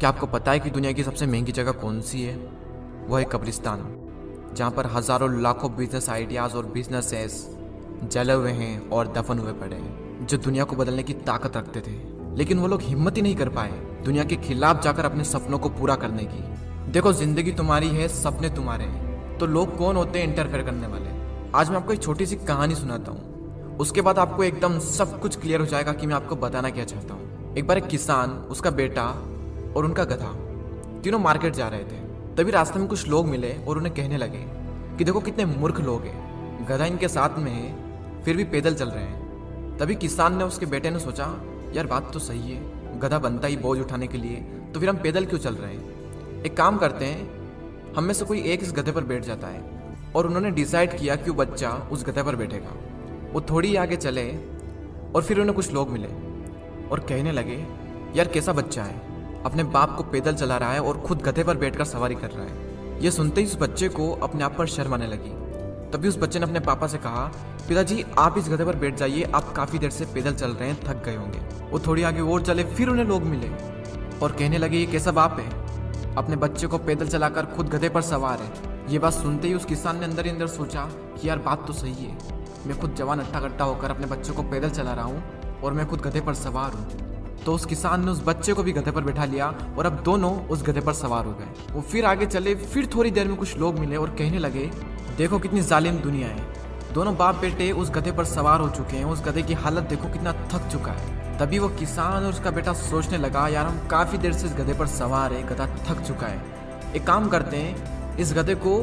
क्या आपको पता है कि दुनिया की सबसे महंगी जगह कौन सी है? वो है कब्रिस्तान, जहाँ पर हज़ारों लाखों बिजनेस आइडियाज़ और बिजनेसेस जले हुए हैं और दफन हुए पड़े हैं, जो दुनिया को बदलने की ताकत रखते थे। लेकिन वो लोग हिम्मत ही नहीं कर पाए दुनिया के खिलाफ जाकर अपने सपनों को पूरा करने की। देखो, जिंदगी तुम्हारी है, सपने तुम्हारे हैं, तो लोग कौन होते हैं इंटरफेयर करने वाले? आज मैं आपको एक छोटी सी कहानी सुनाता हूँ, उसके बाद आपको एकदम सब कुछ क्लियर हो जाएगा कि मैं आपको बताना क्या चाहता हूँ। एक बार एक किसान, उसका बेटा और उनका गधा तीनों मार्केट जा रहे थे। तभी रास्ते में कुछ लोग मिले और उन्हें कहने लगे कि देखो कितने मूर्ख लोग हैं, गधा इनके साथ में है फिर भी पैदल चल रहे हैं। तभी किसान ने उसके बेटे ने सोचा, यार बात तो सही है, गधा बनता ही बोझ उठाने के लिए, तो फिर हम पैदल क्यों चल रहे हैं? एक काम करते हैं, हम में से कोई एक इस गधे पर बैठ जाता है। और उन्होंने डिसाइड किया कि वो बच्चा उस गधे पर बैठेगा। वो थोड़ी आगे चले और फिर उन्हें कुछ लोग मिले और कहने लगे, यार कैसा बच्चा है, अपने बाप को पैदल चला रहा है और खुद गधे पर बैठकर सवारी कर रहा है। ये सुनते ही उस बच्चे को अपने आप पर शर्म आने लगी। तभी उस बच्चे ने अपने पापा से कहा, पिताजी आप इस गधे पर बैठ जाइए, आप काफ़ी देर से पैदल चल रहे हैं, थक गए होंगे। वो थोड़ी आगे और चले, फिर उन्हें लोग मिले और कहने लगे, ये कैसा बाप है, अपने बच्चे को पैदल चलाकर खुद गधे पर सवार है। ये बात सुनते ही उस किसान ने अंदर ही अंदर सोचा कि यार बात तो सही है, मैं खुद जवान अट्टा कट्टा होकर अपने बच्चे को पैदल चला रहा हूँ और मैं खुद गधे पर सवार हूँ। तो उस किसान ने उस बच्चे को भी गधे पर बैठा लिया और अब दोनों उस गधे पर सवार हो गए। वो फिर आगे चले, फिर थोड़ी देर में कुछ लोग मिले और कहने लगे, देखो कितनी जालिम दुनिया है, दोनों बाप बेटे उस गधे पर सवार हो चुके हैं, उस गधे की हालत देखो कितना थक चुका है। तभी वो किसान और उसका बेटा सोचने लगा, यार हम काफ़ी देर से इस गधे पर सवार है, गधा थक चुका है, एक काम करते हैं, इस गधे को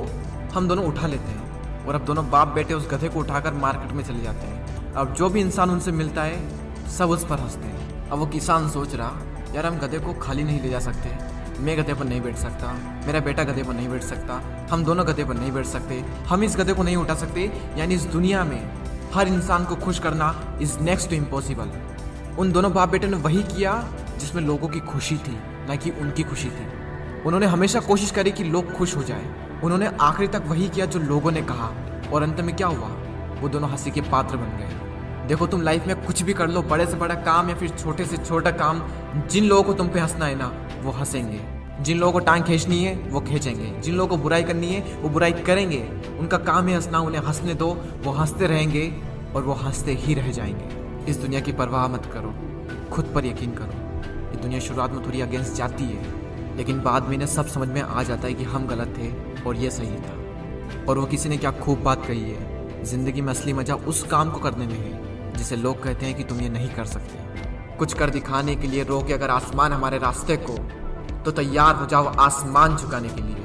हम दोनों उठा लेते हैं। और अब दोनों बाप बेटे उस गधे को उठाकर मार्केट में चले जाते हैं। अब जो भी इंसान उनसे मिलता है सब उस पर हंसते हैं। अब वो किसान सोच रहा, यार हम गधे को खाली नहीं ले जा सकते, मैं गधे पर नहीं बैठ सकता, मेरा बेटा गधे पर नहीं बैठ सकता, हम दोनों गधे पर नहीं बैठ सकते, हम इस गधे को नहीं उठा सकते, यानी इस दुनिया में हर इंसान को खुश करना इज नेक्स्ट टू इम्पॉसिबल। उन दोनों बाप बेटे ने वही किया जिसमें लोगों की खुशी थी, ना कि उनकी खुशी थी। उन्होंने हमेशा कोशिश करी कि लोग खुश हो जाए, उन्होंने आखिरी तक वही किया जो लोगों ने कहा, और अंत में क्या हुआ, वो दोनों हंसी के पात्र बन गए। देखो तुम लाइफ में कुछ भी कर लो, बड़े से बड़ा काम या फिर छोटे से छोटा काम, जिन लोगों को तुम पे हंसना है ना वो हंसेंगे, जिन लोगों को टांग खींचनी है वो खींचेंगे, जिन लोगों को बुराई करनी है वो बुराई करेंगे। उनका काम है हंसना, उन्हें हंसने दो, वो हंसते रहेंगे और वो हंसते ही रह जाएंगे। इस दुनिया की परवाह मत करो, खुद पर यकीन करो। ये दुनिया शुरुआत में थोड़ी अगेंस्ट जाती है, लेकिन बाद में इन्हें सब समझ में आ जाता है कि हम गलत थे और ये सही था। और वो किसी ने क्या खूब बात कही है, जिंदगी में असली मजा उस काम को करने में है जिसे लोग कहते हैं कि तुम ये नहीं कर सकते। कुछ कर दिखाने के लिए रोके अगर आसमान हमारे रास्ते को, तो तैयार हो जाओ आसमान झुकाने के लिए।